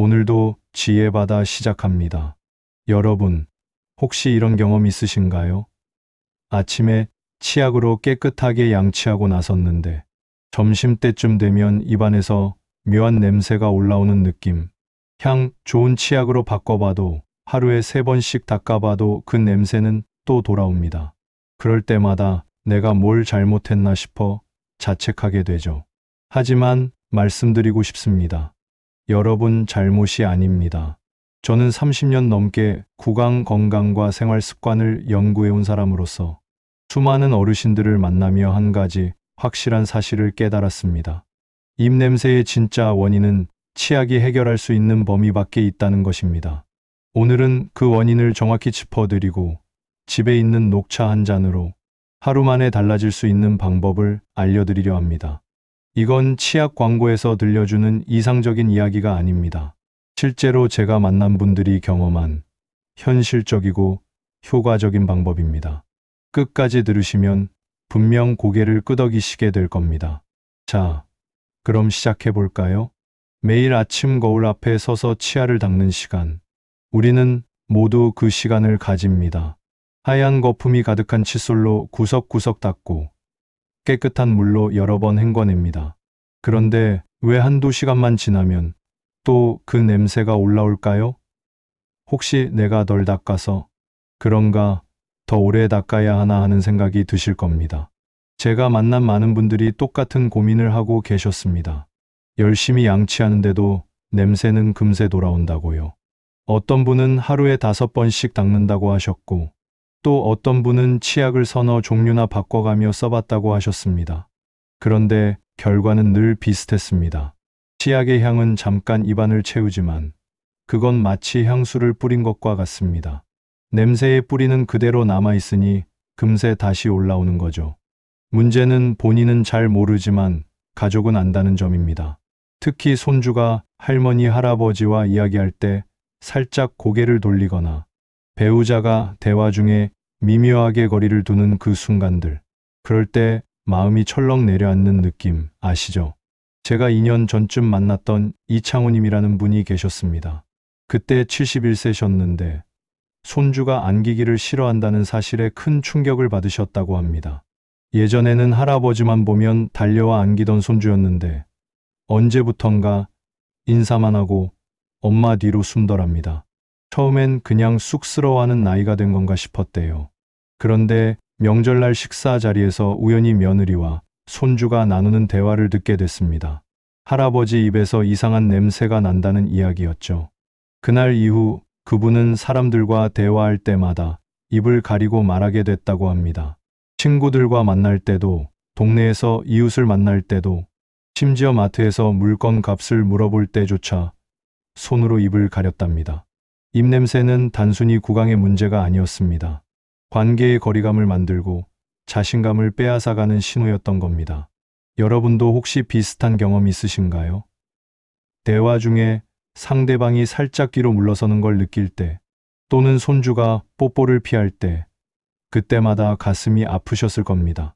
오늘도 지혜받아 시작합니다. 여러분, 혹시 이런 경험 있으신가요? 아침에 치약으로 깨끗하게 양치하고 나섰는데 점심때쯤 되면 입안에서 묘한 냄새가 올라오는 느낌. 향 좋은 치약으로 바꿔봐도 하루에 3번씩 닦아봐도 그 냄새는 또 돌아옵니다. 그럴 때마다 내가 뭘 잘못했나 싶어 자책하게 되죠. 하지만 말씀드리고 싶습니다. 여러분 잘못이 아닙니다. 저는 30년 넘게 구강 건강과 생활 습관을 연구해온 사람으로서 수많은 어르신들을 만나며 한 가지 확실한 사실을 깨달았습니다. 입냄새의 진짜 원인은 치약이 해결할 수 있는 범위 밖에 있다는 것입니다. 오늘은 그 원인을 정확히 짚어드리고 집에 있는 녹차 한 잔으로 하루 만에 달라질 수 있는 방법을 알려드리려 합니다. 이건 치약 광고에서 들려주는 이상적인 이야기가 아닙니다. 실제로 제가 만난 분들이 경험한 현실적이고 효과적인 방법입니다. 끝까지 들으시면 분명 고개를 끄덕이시게 될 겁니다. 자, 그럼 시작해 볼까요? 매일 아침 거울 앞에 서서 치아를 닦는 시간. 우리는 모두 그 시간을 가집니다. 하얀 거품이 가득한 칫솔로 구석구석 닦고 깨끗한 물로 여러 번 헹궈냅니다. 그런데 왜 한두 시간만 지나면 또 그 냄새가 올라올까요? 혹시 내가 덜 닦아서 그런가, 더 오래 닦아야 하나 하는 생각이 드실 겁니다. 제가 만난 많은 분들이 똑같은 고민을 하고 계셨습니다. 열심히 양치하는데도 냄새는 금세 돌아온다고요. 어떤 분은 하루에 5번씩 닦는다고 하셨고, 또 어떤 분은 치약을 서너 종류나 바꿔가며 써봤다고 하셨습니다. 그런데 결과는 늘 비슷했습니다. 치약의 향은 잠깐 입안을 채우지만 그건 마치 향수를 뿌린 것과 같습니다. 냄새의 뿌리는 그대로 남아있으니 금세 다시 올라오는 거죠. 문제는 본인은 잘 모르지만 가족은 안다는 점입니다. 특히 손주가 할머니, 할아버지와 이야기할 때 살짝 고개를 돌리거나 배우자가 대화 중에 미묘하게 거리를 두는 그 순간들. 그럴 때 마음이 철렁 내려앉는 느낌 아시죠? 제가 2년 전쯤 만났던 이창호님이라는 분이 계셨습니다. 그때 71세셨는데 손주가 안기기를 싫어한다는 사실에 큰 충격을 받으셨다고 합니다. 예전에는 할아버지만 보면 달려와 안기던 손주였는데 언제부턴가 인사만 하고 엄마 뒤로 숨더랍니다. 처음엔 그냥 쑥스러워하는 나이가 된 건가 싶었대요. 그런데 명절날 식사 자리에서 우연히 며느리와 손주가 나누는 대화를 듣게 됐습니다. 할아버지 입에서 이상한 냄새가 난다는 이야기였죠. 그날 이후 그분은 사람들과 대화할 때마다 입을 가리고 말하게 됐다고 합니다. 친구들과 만날 때도, 동네에서 이웃을 만날 때도, 심지어 마트에서 물건 값을 물어볼 때조차 손으로 입을 가렸답니다. 입냄새는 단순히 구강의 문제가 아니었습니다. 관계의 거리감을 만들고 자신감을 빼앗아가는 신호였던 겁니다. 여러분도 혹시 비슷한 경험 있으신가요? 대화 중에 상대방이 살짝 뒤로 물러서는 걸 느낄 때, 또는 손주가 뽀뽀를 피할 때, 그때마다 가슴이 아프셨을 겁니다.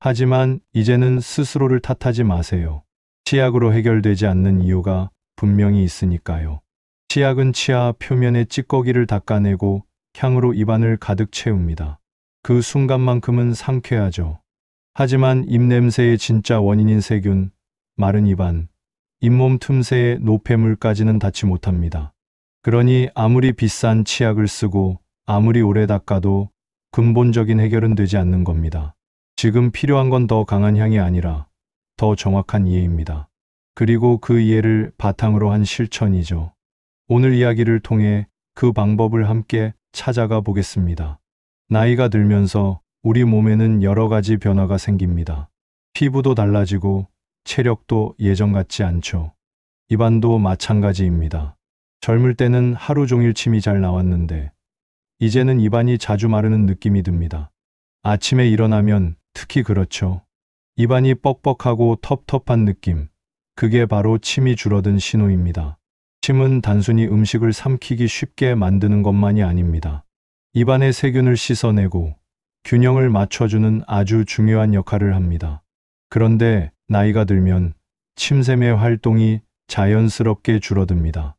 하지만 이제는 스스로를 탓하지 마세요. 치약으로 해결되지 않는 이유가 분명히 있으니까요. 치약은 치아 표면의 찌꺼기를 닦아내고 향으로 입안을 가득 채웁니다. 그 순간만큼은 상쾌하죠. 하지만 입냄새의 진짜 원인인 세균, 마른 입안, 잇몸 틈새의 노폐물까지는 닿지 못합니다. 그러니 아무리 비싼 치약을 쓰고 아무리 오래 닦아도 근본적인 해결은 되지 않는 겁니다. 지금 필요한 건 더 강한 향이 아니라 더 정확한 이해입니다. 그리고 그 이해를 바탕으로 한 실천이죠. 오늘 이야기를 통해 그 방법을 함께 찾아가 보겠습니다. 나이가 들면서 우리 몸에는 여러 가지 변화가 생깁니다. 피부도 달라지고 체력도 예전 같지 않죠. 입안도 마찬가지입니다. 젊을 때는 하루 종일 침이 잘 나왔는데 이제는 입안이 자주 마르는 느낌이 듭니다. 아침에 일어나면 특히 그렇죠. 입안이 뻑뻑하고 텁텁한 느낌. 그게 바로 침이 줄어든 신호입니다. 침은 단순히 음식을 삼키기 쉽게 만드는 것만이 아닙니다. 입안의 세균을 씻어내고 균형을 맞춰주는 아주 중요한 역할을 합니다. 그런데 나이가 들면 침샘의 활동이 자연스럽게 줄어듭니다.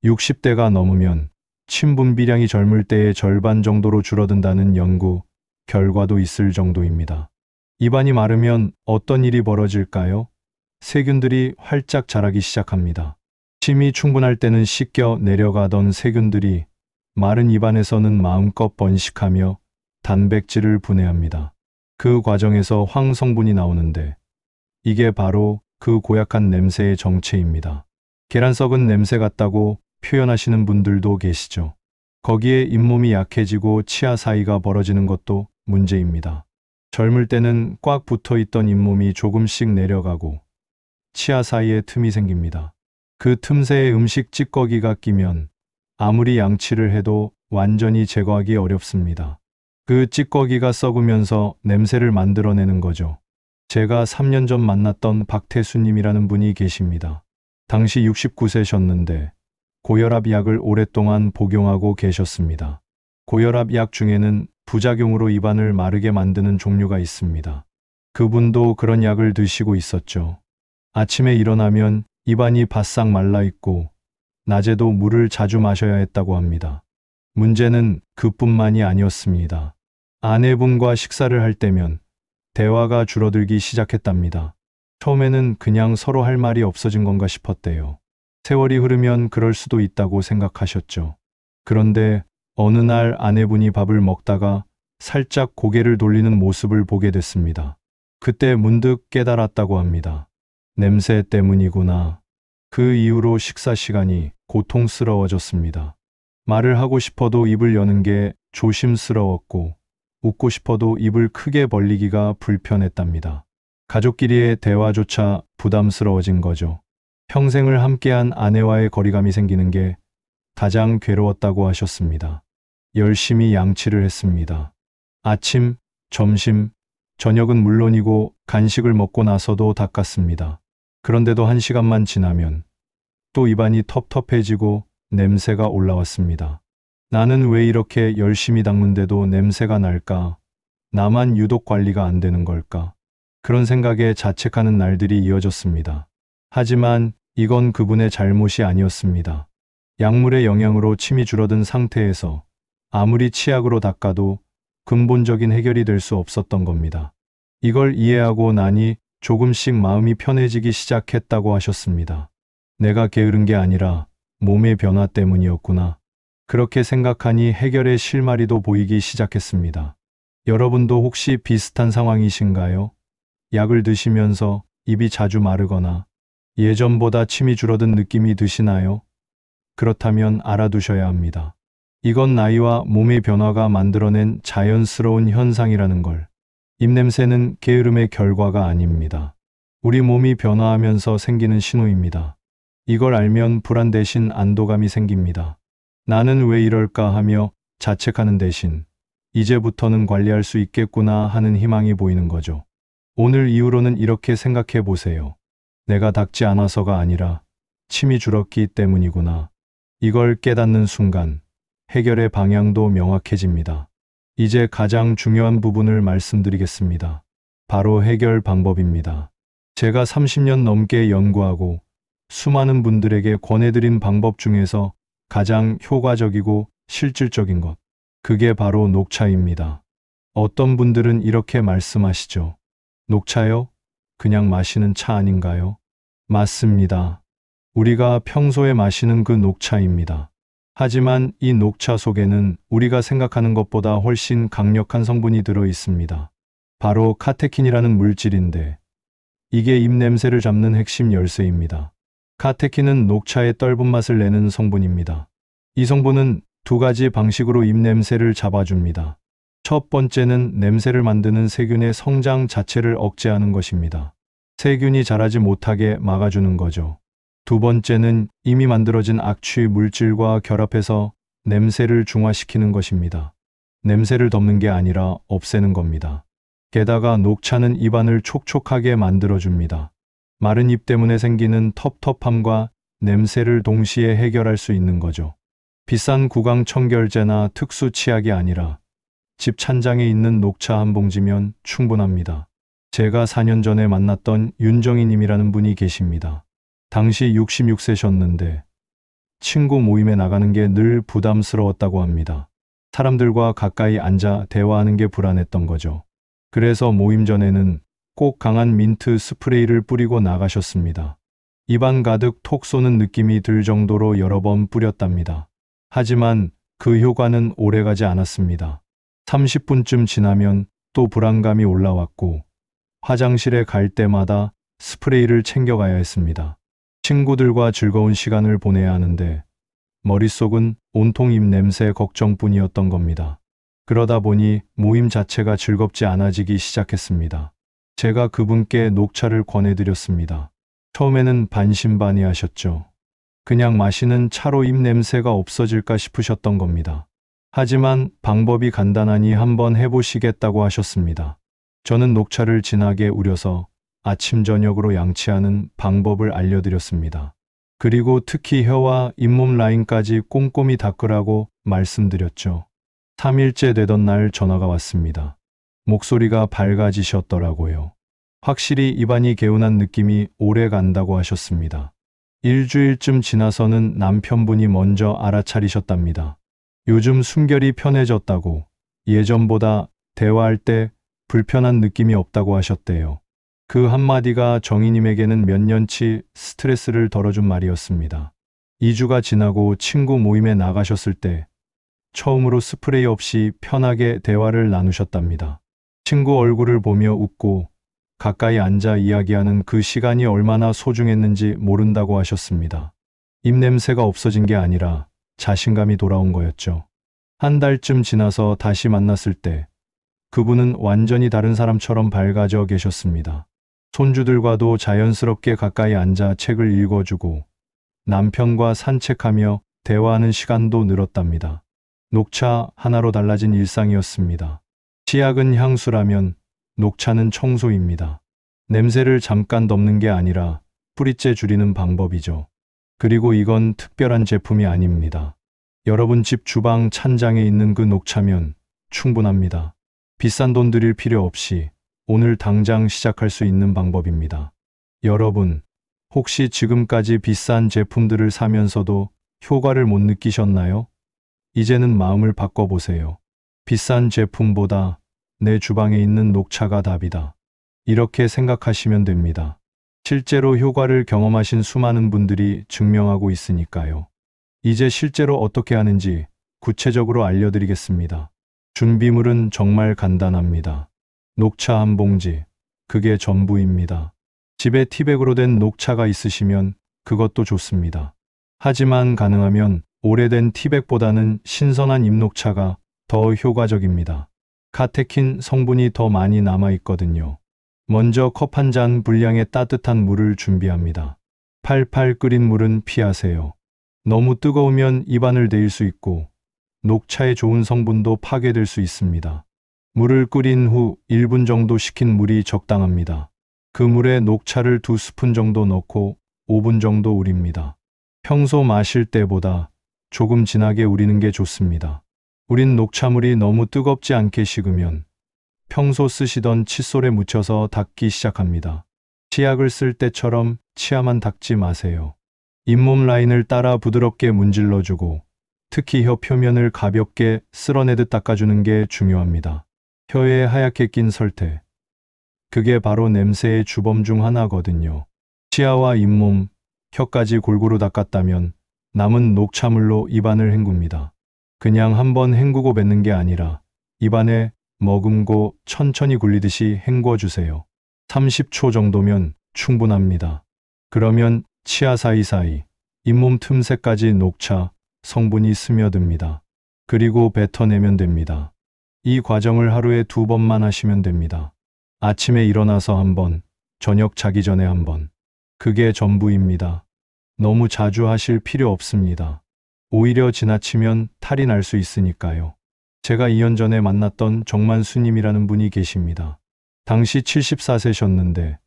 60대가 넘으면 침 분비량이 젊을 때의 절반 정도로 줄어든다는 연구 결과도 있을 정도입니다. 입안이 마르면 어떤 일이 벌어질까요? 세균들이 활짝 자라기 시작합니다. 침이 충분할 때는 씻겨 내려가던 세균들이 마른 입안에서는 마음껏 번식하며 단백질을 분해합니다. 그 과정에서 황성분이 나오는데 이게 바로 그 고약한 냄새의 정체입니다. 계란 썩은 냄새 같다고 표현하시는 분들도 계시죠. 거기에 잇몸이 약해지고 치아 사이가 벌어지는 것도 문제입니다. 젊을 때는 꽉 붙어 있던 잇몸이 조금씩 내려가고 치아 사이에 틈이 생깁니다. 그 틈새에 음식 찌꺼기가 끼면 아무리 양치를 해도 완전히 제거하기 어렵습니다. 그 찌꺼기가 썩으면서 냄새를 만들어내는 거죠. 제가 3년 전 만났던 박태수님이라는 분이 계십니다. 당시 69세셨는데 고혈압 약을 오랫동안 복용하고 계셨습니다. 고혈압 약 중에는 부작용으로 입안을 마르게 만드는 종류가 있습니다. 그분도 그런 약을 드시고 있었죠. 아침에 일어나면 입안이 바싹 말라 있고 낮에도 물을 자주 마셔야 했다고 합니다. 문제는 그뿐만이 아니었습니다. 아내분과 식사를 할 때면 대화가 줄어들기 시작했답니다. 처음에는 그냥 서로 할 말이 없어진 건가 싶었대요. 세월이 흐르면 그럴 수도 있다고 생각하셨죠. 그런데 어느 날 아내분이 밥을 먹다가 살짝 고개를 돌리는 모습을 보게 됐습니다. 그때 문득 깨달았다고 합니다. 냄새 때문이구나. 그 이후로 식사 시간이 고통스러워졌습니다. 말을 하고 싶어도 입을 여는 게 조심스러웠고 웃고 싶어도 입을 크게 벌리기가 불편했답니다. 가족끼리의 대화조차 부담스러워진 거죠. 평생을 함께한 아내와의 거리감이 생기는 게 가장 괴로웠다고 하셨습니다. 열심히 양치를 했습니다. 아침, 점심, 저녁은 물론이고 간식을 먹고 나서도 닦았습니다. 그런데도 1시간만 지나면 또 입안이 텁텁해지고 냄새가 올라왔습니다. 나는 왜 이렇게 열심히 닦는데도 냄새가 날까? 나만 유독 관리가 안 되는 걸까? 그런 생각에 자책하는 날들이 이어졌습니다. 하지만 이건 그분의 잘못이 아니었습니다. 약물의 영향으로 침이 줄어든 상태에서 아무리 치약으로 닦아도 근본적인 해결이 될 수 없었던 겁니다. 이걸 이해하고 나니 조금씩 마음이 편해지기 시작했다고 하셨습니다. 내가 게으른 게 아니라 몸의 변화 때문이었구나. 그렇게 생각하니 해결의 실마리도 보이기 시작했습니다. 여러분도 혹시 비슷한 상황이신가요? 약을 드시면서 입이 자주 마르거나 예전보다 침이 줄어든 느낌이 드시나요? 그렇다면 알아두셔야 합니다. 이건 나이와 몸의 변화가 만들어낸 자연스러운 현상이라는 걸. 입냄새는 게으름의 결과가 아닙니다. 우리 몸이 변화하면서 생기는 신호입니다. 이걸 알면 불안 대신 안도감이 생깁니다. 나는 왜 이럴까 하며 자책하는 대신 이제부터는 관리할 수 있겠구나 하는 희망이 보이는 거죠. 오늘 이후로는 이렇게 생각해 보세요. 내가 닦지 않아서가 아니라 침이 줄었기 때문이구나. 이걸 깨닫는 순간 해결의 방향도 명확해집니다. 이제 가장 중요한 부분을 말씀드리겠습니다. 바로 해결 방법입니다. 제가 30년 넘게 연구하고 수많은 분들에게 권해드린 방법 중에서 가장 효과적이고 실질적인 것, 그게 바로 녹차입니다. 어떤 분들은 이렇게 말씀하시죠. 녹차요? 그냥 마시는 차 아닌가요? 맞습니다. 우리가 평소에 마시는 그 녹차입니다. 하지만 이 녹차 속에는 우리가 생각하는 것보다 훨씬 강력한 성분이 들어 있습니다. 바로 카테킨이라는 물질인데 이게 입냄새를 잡는 핵심 열쇠입니다. 카테킨은 녹차의 떫은 맛을 내는 성분입니다. 이 성분은 두 가지 방식으로 입냄새를 잡아줍니다. 첫 번째는 냄새를 만드는 세균의 성장 자체를 억제하는 것입니다. 세균이 자라지 못하게 막아주는 거죠. 두 번째는 이미 만들어진 악취 물질과 결합해서 냄새를 중화시키는 것입니다. 냄새를 덮는 게 아니라 없애는 겁니다. 게다가 녹차는 입안을 촉촉하게 만들어줍니다. 마른 입 때문에 생기는 텁텁함과 냄새를 동시에 해결할 수 있는 거죠. 비싼 구강 청결제나 특수 치약이 아니라 집 찬장에 있는 녹차 한 봉지면 충분합니다. 제가 4년 전에 만났던 윤정희 님이라는 분이 계십니다. 당시 66세셨는데 친구 모임에 나가는 게 늘 부담스러웠다고 합니다. 사람들과 가까이 앉아 대화하는 게 불안했던 거죠. 그래서 모임 전에는 꼭 강한 민트 스프레이를 뿌리고 나가셨습니다. 입안 가득 톡 쏘는 느낌이 들 정도로 여러 번 뿌렸답니다. 하지만 그 효과는 오래가지 않았습니다. 30분쯤 지나면 또 불안감이 올라왔고 화장실에 갈 때마다 스프레이를 챙겨가야 했습니다. 친구들과 즐거운 시간을 보내야 하는데 머릿속은 온통 입 냄새 걱정뿐이었던 겁니다. 그러다 보니 모임 자체가 즐겁지 않아지기 시작했습니다. 제가 그분께 녹차를 권해드렸습니다. 처음에는 반신반의하셨죠. 그냥 마시는 차로 입 냄새가 없어질까 싶으셨던 겁니다. 하지만 방법이 간단하니 한번 해보시겠다고 하셨습니다. 저는 녹차를 진하게 우려서 아침 저녁으로 양치하는 방법을 알려드렸습니다. 그리고 특히 혀와 잇몸 라인까지 꼼꼼히 닦으라고 말씀드렸죠. 3일째 되던 날 전화가 왔습니다. 목소리가 밝아지셨더라고요. 확실히 입안이 개운한 느낌이 오래 간다고 하셨습니다. 일주일쯤 지나서는 남편분이 먼저 알아차리셨답니다. 요즘 숨결이 편해졌다고, 예전보다 대화할 때 불편한 느낌이 없다고 하셨대요. 그 한마디가 정희님에게는 몇 년치 스트레스를 덜어준 말이었습니다. 2주가 지나고 친구 모임에 나가셨을 때 처음으로 스프레이 없이 편하게 대화를 나누셨답니다. 친구 얼굴을 보며 웃고 가까이 앉아 이야기하는 그 시간이 얼마나 소중했는지 모른다고 하셨습니다. 입냄새가 없어진 게 아니라 자신감이 돌아온 거였죠. 한 달쯤 지나서 다시 만났을 때 그분은 완전히 다른 사람처럼 밝아져 계셨습니다. 손주들과도 자연스럽게 가까이 앉아 책을 읽어주고 남편과 산책하며 대화하는 시간도 늘었답니다. 녹차 하나로 달라진 일상이었습니다. 치약은 향수라면 녹차는 청소입니다. 냄새를 잠깐 덮는 게 아니라 뿌리째 줄이는 방법이죠. 그리고 이건 특별한 제품이 아닙니다. 여러분 집 주방 찬장에 있는 그 녹차면 충분합니다. 비싼 돈 들일 필요 없이 오늘 당장 시작할 수 있는 방법입니다. 여러분, 혹시 지금까지 비싼 제품들을 사면서도 효과를 못 느끼셨나요? 이제는 마음을 바꿔보세요. 비싼 제품보다 내 주방에 있는 녹차가 답이다. 이렇게 생각하시면 됩니다. 실제로 효과를 경험하신 수많은 분들이 증명하고 있으니까요. 이제 실제로 어떻게 하는지 구체적으로 알려드리겠습니다. 준비물은 정말 간단합니다. 녹차 한 봉지, 그게 전부입니다. 집에 티백으로 된 녹차가 있으시면 그것도 좋습니다. 하지만 가능하면 오래된 티백보다는 신선한 잎녹차가 더 효과적입니다. 카테킨 성분이 더 많이 남아있거든요. 먼저 컵 한 잔 분량의 따뜻한 물을 준비합니다. 팔팔 끓인 물은 피하세요. 너무 뜨거우면 입안을 데일 수 있고 녹차의 좋은 성분도 파괴될 수 있습니다. 물을 끓인 후 1분 정도 식힌 물이 적당합니다. 그 물에 녹차를 2스푼 정도 넣고 5분 정도 우립니다. 평소 마실 때보다 조금 진하게 우리는 게 좋습니다. 우린 녹차물이 너무 뜨겁지 않게 식으면 평소 쓰시던 칫솔에 묻혀서 닦기 시작합니다. 치약을 쓸 때처럼 치아만 닦지 마세요. 잇몸 라인을 따라 부드럽게 문질러주고 특히 혀 표면을 가볍게 쓸어내듯 닦아주는 게 중요합니다. 혀에 하얗게 낀 설태. 그게 바로 냄새의 주범 중 하나거든요. 치아와 잇몸, 혀까지 골고루 닦았다면 남은 녹차물로 입안을 헹굽니다. 그냥 한번 헹구고 뱉는 게 아니라 입안에 머금고 천천히 굴리듯이 헹궈주세요. 30초 정도면 충분합니다. 그러면 치아 사이사이, 잇몸 틈새까지 녹차 성분이 스며듭니다. 그리고 뱉어내면 됩니다. 이 과정을 하루에 2번만 하시면 됩니다. 아침에 일어나서 한 번, 저녁 자기 전에 한 번. 그게 전부입니다. 너무 자주 하실 필요 없습니다. 오히려 지나치면 탈이 날 수 있으니까요. 제가 2년 전에 만났던 정만수님이라는 분이 계십니다. 당시 74세셨는데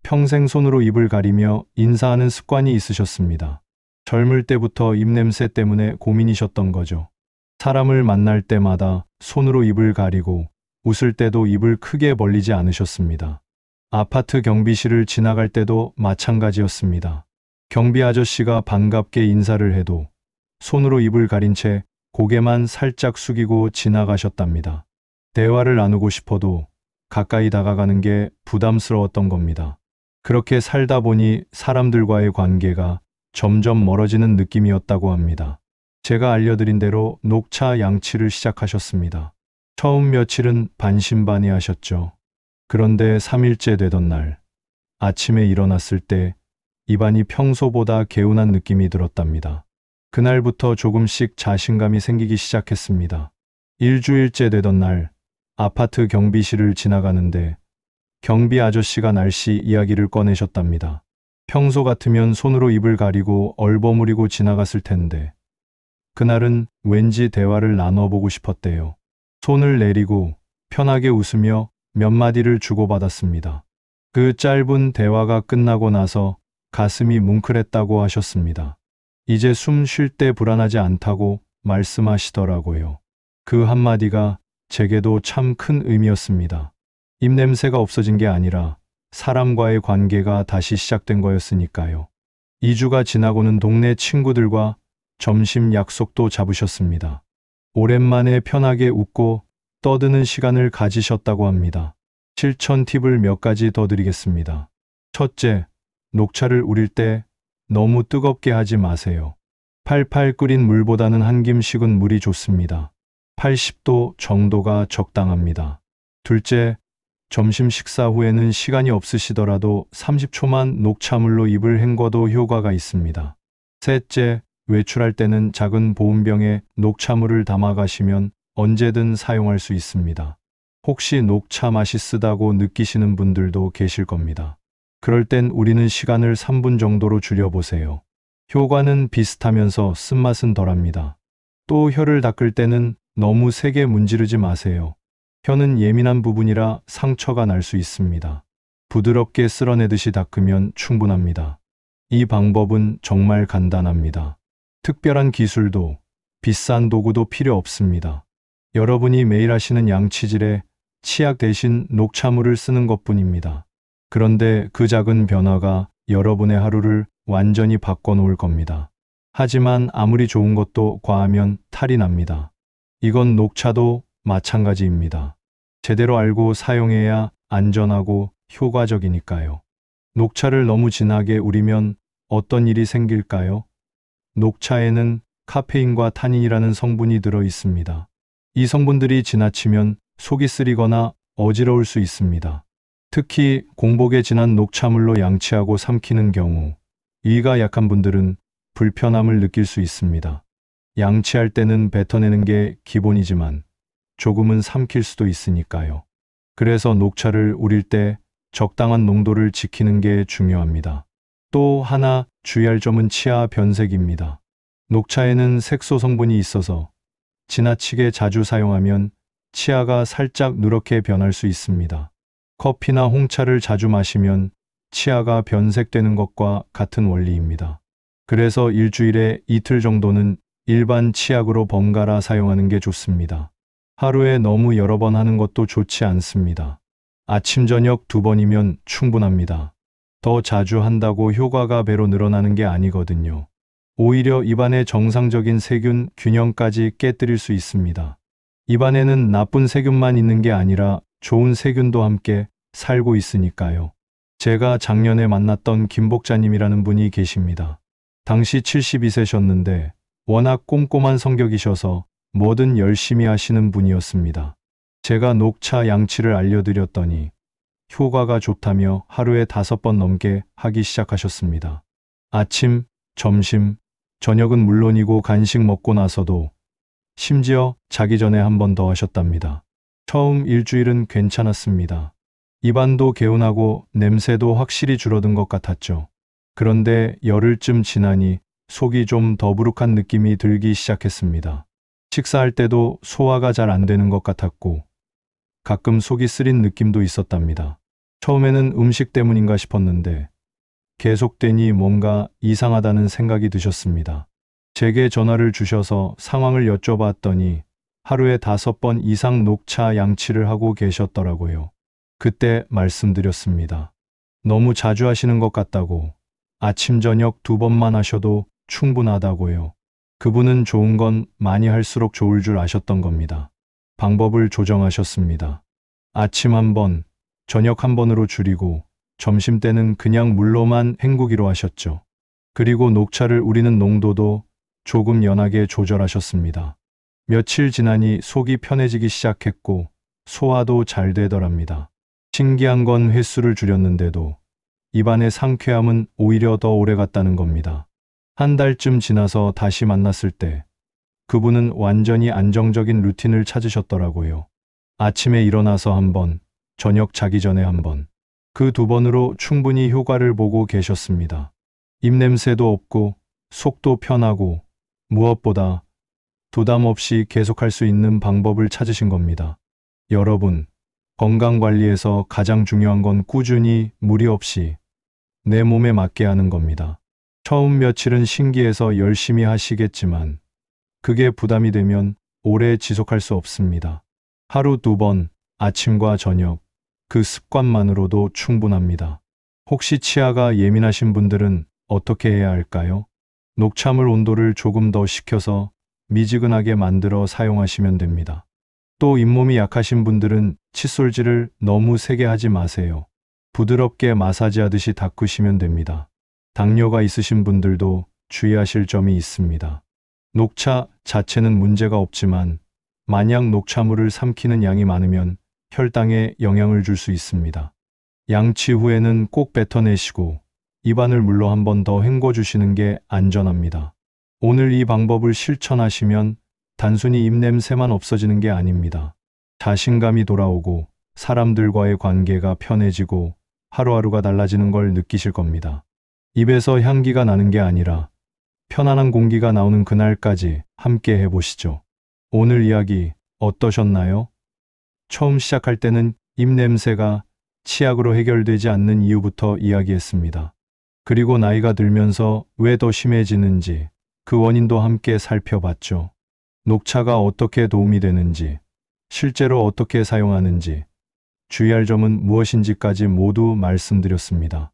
평생 손으로 입을 가리며 인사하는 습관이 있으셨습니다. 젊을 때부터 입냄새 때문에 고민이셨던 거죠. 사람을 만날 때마다 손으로 입을 가리고 웃을 때도 입을 크게 벌리지 않으셨습니다. 아파트 경비실을 지나갈 때도 마찬가지였습니다. 경비 아저씨가 반갑게 인사를 해도 손으로 입을 가린 채 고개만 살짝 숙이고 지나가셨답니다. 대화를 나누고 싶어도 가까이 다가가는 게 부담스러웠던 겁니다. 그렇게 살다 보니 사람들과의 관계가 점점 멀어지는 느낌이었다고 합니다. 제가 알려드린 대로 녹차 양치를 시작하셨습니다. 처음 며칠은 반신반의하셨죠. 그런데 3일째 되던 날, 아침에 일어났을 때 입안이 평소보다 개운한 느낌이 들었답니다. 그날부터 조금씩 자신감이 생기기 시작했습니다. 일주일째 되던 날, 아파트 경비실을 지나가는데 경비 아저씨가 날씨 이야기를 꺼내셨답니다. 평소 같으면 손으로 입을 가리고 얼버무리고 지나갔을 텐데 그날은 왠지 대화를 나눠보고 싶었대요. 손을 내리고 편하게 웃으며 몇 마디를 주고받았습니다. 그 짧은 대화가 끝나고 나서 가슴이 뭉클했다고 하셨습니다. 이제 숨 쉴 때 불안하지 않다고 말씀하시더라고요. 그 한마디가 제게도 참 큰 의미였습니다. 입냄새가 없어진 게 아니라 사람과의 관계가 다시 시작된 거였으니까요. 2주가 지나고는 동네 친구들과 점심 약속도 잡으셨습니다. 오랜만에 편하게 웃고 떠드는 시간을 가지셨다고 합니다. 실천 팁을 몇 가지 더 드리겠습니다. 첫째, 녹차를 우릴 때 너무 뜨겁게 하지 마세요. 팔팔 끓인 물보다는 한 김 식은 물이 좋습니다. 80도 정도가 적당합니다. 둘째, 점심 식사 후에는 시간이 없으시더라도 30초만 녹차물로 입을 헹궈도 효과가 있습니다. 셋째, 외출할 때는 작은 보온병에 녹차물을 담아 가시면 언제든 사용할 수 있습니다. 혹시 녹차 맛이 쓰다고 느끼시는 분들도 계실 겁니다. 그럴 땐 우리는 시간을 3분 정도로 줄여보세요. 효과는 비슷하면서 쓴맛은 덜합니다. 또 혀를 닦을 때는 너무 세게 문지르지 마세요. 혀는 예민한 부분이라 상처가 날 수 있습니다. 부드럽게 쓸어내듯이 닦으면 충분합니다. 이 방법은 정말 간단합니다. 특별한 기술도 비싼 도구도 필요 없습니다. 여러분이 매일 하시는 양치질에 치약 대신 녹차물을 쓰는 것뿐입니다. 그런데 그 작은 변화가 여러분의 하루를 완전히 바꿔놓을 겁니다. 하지만 아무리 좋은 것도 과하면 탈이 납니다. 이건 녹차도 마찬가지입니다. 제대로 알고 사용해야 안전하고 효과적이니까요. 녹차를 너무 진하게 우리면 어떤 일이 생길까요? 녹차에는 카페인과 타닌이라는 성분이 들어 있습니다. 이 성분들이 지나치면 속이 쓰리거나 어지러울 수 있습니다. 특히 공복에 진한 녹차물로 양치하고 삼키는 경우 위가 약한 분들은 불편함을 느낄 수 있습니다. 양치할 때는 뱉어내는 게 기본이지만 조금은 삼킬 수도 있으니까요. 그래서 녹차를 우릴 때 적당한 농도를 지키는 게 중요합니다. 또 하나 주의할 점은 치아 변색입니다. 녹차에는 색소 성분이 있어서 지나치게 자주 사용하면 치아가 살짝 누렇게 변할 수 있습니다. 커피나 홍차를 자주 마시면 치아가 변색되는 것과 같은 원리입니다. 그래서 일주일에 이틀 정도는 일반 치약으로 번갈아 사용하는 게 좋습니다. 하루에 너무 여러 번 하는 것도 좋지 않습니다. 아침 저녁 2번이면 충분합니다. 더 자주 한다고 효과가 배로 늘어나는 게 아니거든요. 오히려 입안의 정상적인 세균 균형까지 깨뜨릴 수 있습니다. 입안에는 나쁜 세균만 있는 게 아니라 좋은 세균도 함께 살고 있으니까요. 제가 작년에 만났던 김복자님이라는 분이 계십니다. 당시 72세셨는데 워낙 꼼꼼한 성격이셔서 뭐든 열심히 하시는 분이었습니다. 제가 녹차 양치를 알려드렸더니 효과가 좋다며 하루에 5번 넘게 하기 시작하셨습니다. 아침, 점심, 저녁은 물론이고 간식 먹고 나서도 심지어 자기 전에 한 번 더 하셨답니다. 처음 일주일은 괜찮았습니다. 입안도 개운하고 냄새도 확실히 줄어든 것 같았죠. 그런데 열흘쯤 지나니 속이 좀 더부룩한 느낌이 들기 시작했습니다. 식사할 때도 소화가 잘 안 되는 것 같았고 가끔 속이 쓰린 느낌도 있었답니다. 처음에는 음식 때문인가 싶었는데 계속되니 뭔가 이상하다는 생각이 드셨습니다. 제게 전화를 주셔서 상황을 여쭤봤더니 하루에 5번 이상 녹차 양치를 하고 계셨더라고요. 그때 말씀드렸습니다. 너무 자주 하시는 것 같다고. 아침 저녁 2번만 하셔도 충분하다고요. 그분은 좋은 건 많이 할수록 좋을 줄 아셨던 겁니다. 방법을 조정하셨습니다. 아침 한 번, 저녁 한 번으로 줄이고 점심 때는 그냥 물로만 헹구기로 하셨죠. 그리고 녹차를 우리는 농도도 조금 연하게 조절하셨습니다. 며칠 지나니 속이 편해지기 시작했고 소화도 잘 되더랍니다. 신기한 건 횟수를 줄였는데도 입안의 상쾌함은 오히려 더 오래 갔다는 겁니다. 한 달쯤 지나서 다시 만났을 때 그분은 완전히 안정적인 루틴을 찾으셨더라고요. 아침에 일어나서 한 번, 저녁 자기 전에 한 번. 그 두 번으로 충분히 효과를 보고 계셨습니다. 입냄새도 없고 속도 편하고 무엇보다 부담 없이 계속할 수 있는 방법을 찾으신 겁니다. 여러분, 건강관리에서 가장 중요한 건 꾸준히 무리 없이 내 몸에 맞게 하는 겁니다. 처음 며칠은 신기해서 열심히 하시겠지만 그게 부담이 되면 오래 지속할 수 없습니다. 하루 두 번, 아침과 저녁, 그 습관만으로도 충분합니다. 혹시 치아가 예민하신 분들은 어떻게 해야 할까요? 녹차물 온도를 조금 더 식혀서 미지근하게 만들어 사용하시면 됩니다. 또 잇몸이 약하신 분들은 칫솔질을 너무 세게 하지 마세요. 부드럽게 마사지하듯이 닦으시면 됩니다. 당뇨가 있으신 분들도 주의하실 점이 있습니다. 녹차 자체는 문제가 없지만 만약 녹차물을 삼키는 양이 많으면 혈당에 영향을 줄 수 있습니다. 양치 후에는 꼭 뱉어내시고 입안을 물로 한 번 더 헹궈주시는 게 안전합니다. 오늘 이 방법을 실천하시면 단순히 입냄새만 없어지는 게 아닙니다. 자신감이 돌아오고 사람들과의 관계가 편해지고 하루하루가 달라지는 걸 느끼실 겁니다. 입에서 향기가 나는 게 아니라 편안한 공기가 나오는 그날까지 함께 해보시죠. 오늘 이야기 어떠셨나요? 처음 시작할 때는 입냄새가 치약으로 해결되지 않는 이유부터 이야기했습니다. 그리고 나이가 들면서 왜 더 심해지는지 그 원인도 함께 살펴봤죠. 녹차가 어떻게 도움이 되는지, 실제로 어떻게 사용하는지, 주의할 점은 무엇인지까지 모두 말씀드렸습니다.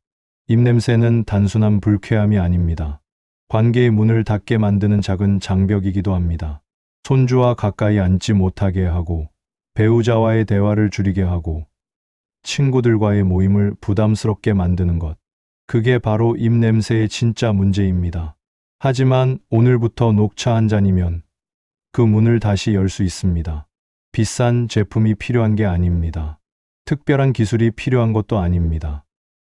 입냄새는 단순한 불쾌함이 아닙니다. 관계의 문을 닫게 만드는 작은 장벽이기도 합니다. 손주와 가까이 앉지 못하게 하고, 배우자와의 대화를 줄이게 하고, 친구들과의 모임을 부담스럽게 만드는 것. 그게 바로 입냄새의 진짜 문제입니다. 하지만 오늘부터 녹차 한 잔이면 그 문을 다시 열 수 있습니다. 비싼 제품이 필요한 게 아닙니다. 특별한 기술이 필요한 것도 아닙니다.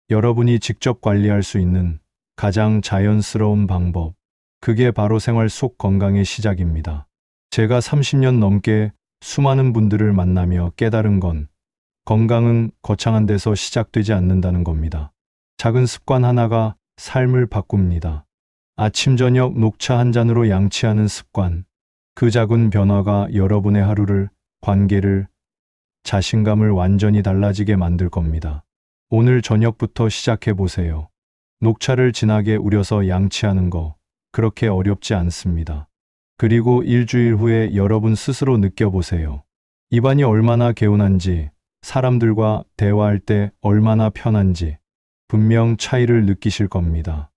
여러분이 직접 관리할 수 있는 가장 자연스러운 방법. 그게 바로 생활 속 건강의 시작입니다. 제가 30년 넘게 수많은 분들을 만나며 깨달은 건 건강은 거창한 데서 시작되지 않는다는 겁니다. 작은 습관 하나가 삶을 바꿉니다. 아침 저녁 녹차 한 잔으로 양치하는 습관. 그 작은 변화가 여러분의 하루를, 관계를, 자신감을 완전히 달라지게 만들 겁니다. 오늘 저녁부터 시작해 보세요. 녹차를 진하게 우려서 양치하는 거 그렇게 어렵지 않습니다. 그리고 일주일 후에 여러분 스스로 느껴보세요. 입안이 얼마나 개운한지, 사람들과 대화할 때 얼마나 편한지 분명 차이를 느끼실 겁니다.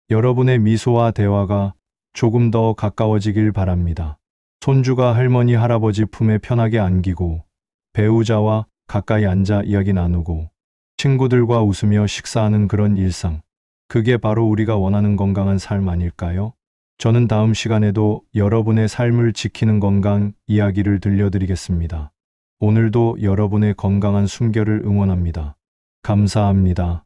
여러분의 미소와 대화가 조금 더 가까워지길 바랍니다. 손주가 할머니, 할아버지 품에 편하게 안기고 배우자와 가까이 앉아 이야기 나누고 친구들과 웃으며 식사하는 그런 일상. 그게 바로 우리가 원하는 건강한 삶 아닐까요? 저는 다음 시간에도 여러분의 삶을 지키는 건강 이야기를 들려드리겠습니다. 오늘도 여러분의 건강한 숨결을 응원합니다. 감사합니다.